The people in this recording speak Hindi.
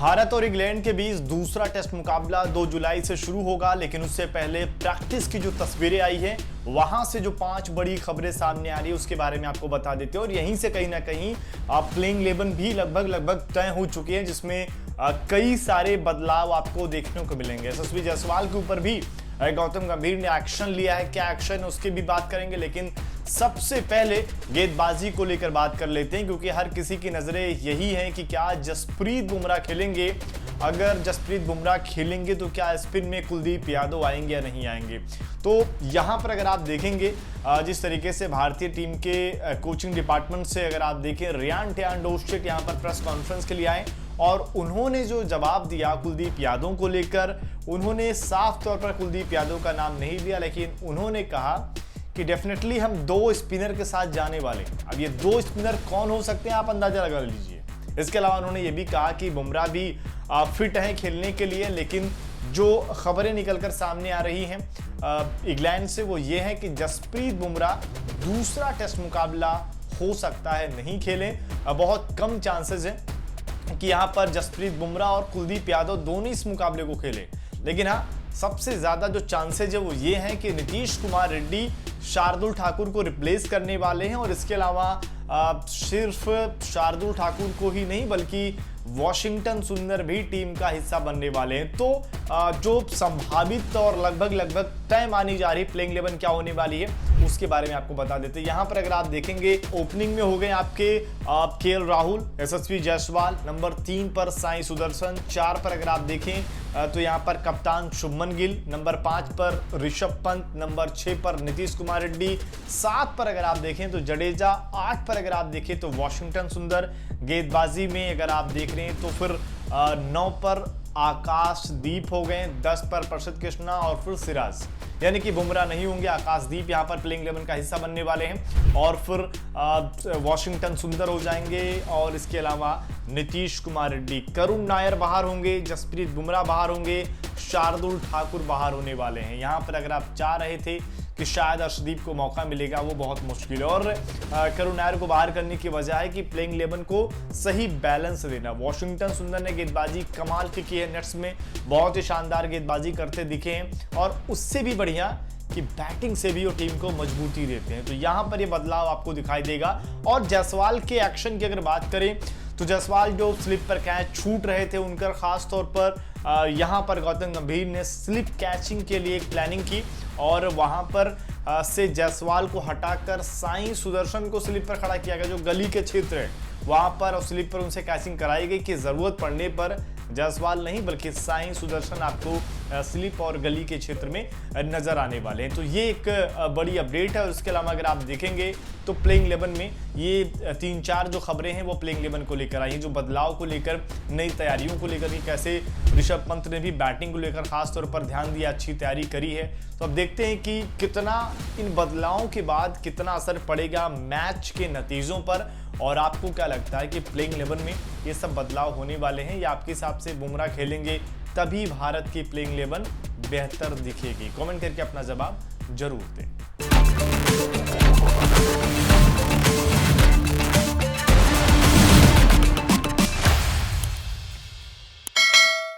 भारत और इंग्लैंड के बीच दूसरा टेस्ट मुकाबला 2 जुलाई से शुरू होगा, लेकिन उससे पहले प्रैक्टिस की जो तस्वीरें आई हैं वहां से जो 5 बड़ी खबरें सामने आ रही है उसके बारे में आपको बता देते हैं। और यहीं से कहीं ना कहीं प्लेइंग 11 भी लगभग तय हो चुकी है, जिसमें कई सारे बदलाव आपको देखने को मिलेंगे। यशस्वी जायसवाल के ऊपर भी गौतम गंभीर ने एक्शन लिया है, क्या एक्शन है उसकी भी बात करेंगे, लेकिन सबसे पहले गेंदबाजी को लेकर बात कर लेते हैं, क्योंकि हर किसी की नजरें यही हैं कि क्या जसप्रीत बुमराह खेलेंगे। अगर जसप्रीत बुमराह खेलेंगे तो क्या स्पिन में कुलदीप यादव आएंगे या नहीं आएंगे। तो यहां पर अगर आप देखेंगे जिस तरीके से भारतीय टीम के कोचिंग डिपार्टमेंट से अगर आप देखें, रियान टियान-डोस्टिक यहां पर प्रेस कॉन्फ्रेंस के लिए आए और उन्होंने जो जवाब दिया कुलदीप यादव को लेकर, उन्होंने साफ तौर पर कुलदीप यादव का नाम नहीं लिया, लेकिन उन्होंने कहा कि डेफिनेटली हम 2 स्पिनर के साथ जाने वाले हैं। अब ये 2 स्पिनर कौन हो सकते हैं आप अंदाजा लगा लीजिए। इसके अलावा उन्होंने ये भी कहा कि बुमराह भी फिट हैं खेलने के लिए, लेकिन जो खबरें निकलकर सामने आ रही हैं इंग्लैंड से वो ये है कि जसप्रीत बुमराह दूसरा टेस्ट मुकाबला हो सकता है नहीं खेलें। बहुत कम चांसेस हैं कि यहाँ पर जसप्रीत बुमराह और कुलदीप यादव दोनों इस मुकाबले को खेले, लेकिन हाँ सबसे ज्यादा जो चांसेज है वो ये हैं कि नीतीश कुमार रेड्डी शार्दुल ठाकुर को रिप्लेस करने वाले हैं। और इसके अलावा सिर्फ शार्दुल ठाकुर को ही नहीं बल्कि वॉशिंगटन सुंदर भी टीम का हिस्सा बनने वाले हैं। तो जो संभावित और लगभग तय मानी जा रही प्लेइंग 11 क्या होने वाली है उसके बारे में आपको बता देते हैं। यहाँ पर अगर आप देखेंगे ओपनिंग में हो गए आपके केएल राहुल, यशस्वी जायसवाल, नंबर 3 पर साई सुदर्शन, 4 पर अगर आप देखें तो यहाँ पर कप्तान शुभमन गिल, नंबर 5 पर ऋषभ पंत, नंबर 6 पर नीतीश कुमार रेड्डी, 7 पर अगर आप देखें तो जडेजा, 8 पर अगर आप देखें तो वॉशिंगटन सुंदर। गेंदबाजी में अगर आप देख रहे हैं तो फिर 9 पर आकाशदीप हो गए, 10 पर प्रसिद्ध कृष्णा और फिर सिराज, यानी कि बुमराह नहीं होंगे, आकाशदीप यहां पर प्लेइंग 11 का हिस्सा बनने वाले हैं। और फिर वॉशिंगटन सुंदर हो जाएंगे और इसके अलावा नीतीश कुमार रेड्डी, करुण नायर बाहर होंगे, जसप्रीत बुमराह बाहर होंगे, शार्दुल ठाकुर बाहर होने वाले हैं। यहां पर अगर आप चाह रहे थे कि शायद अर्शदीप को मौका मिलेगा, वो बहुत मुश्किल है। और करुण नायर को बाहर करने की वजह है कि प्लेइंग 11 को सही बैलेंस देना। वॉशिंगटन सुंदर ने गेंदबाजी कमाल की है, नेट्स में बहुत ही शानदार गेंदबाजी करते दिखे हैं और उससे भी बढ़िया कि बैटिंग से भी वो टीम को मजबूती देते हैं। तो यहां पर ये बदलाव आपको दिखाई देगा। और जायसवाल के एक्शन की अगर बात करें तो जायसवाल जो स्लिप पर कैच छूट रहे थे उनका खास तौर पर यहां पर गौतम गंभीर ने स्लिप कैचिंग के लिए एक प्लानिंग की और वहां पर से जायसवाल को हटाकर साई सुदर्शन को स्लिप पर खड़ा किया गया, जो गली के क्षेत्र है वहां पर स्लिप पर उनसे कैचिंग कराई गई कि जरूरत पड़ने पर जायसवाल नहीं बल्कि साई सुदर्शन आपको स्लिप और गली के क्षेत्र में नजर आने वाले हैं। तो ये एक बड़ी अपडेट है। और उसके अलावा अगर आप देखेंगे तो प्लेइंग 11 में ये 3-4 जो खबरें हैं वो प्लेइंग 11 को लेकर आई हैं, जो बदलाव को लेकर, नई तैयारियों को लेकर, कैसे ऋषभ पंत ने भी बैटिंग को लेकर खास तौर पर ध्यान दिया, अच्छी तैयारी करी है। तो अब देखते हैं कि कितना इन बदलावों के बाद कितना असर पड़ेगा मैच के नतीजों पर। और आपको क्या लगता है कि प्लेइंग 11 में ये सब बदलाव होने वाले हैं या आपके हिसाब से बुमराह खेलेंगे तभी भारत की प्लेइंग 11 बेहतर दिखेगी? कमेंट करके अपना जवाब जरूर दें।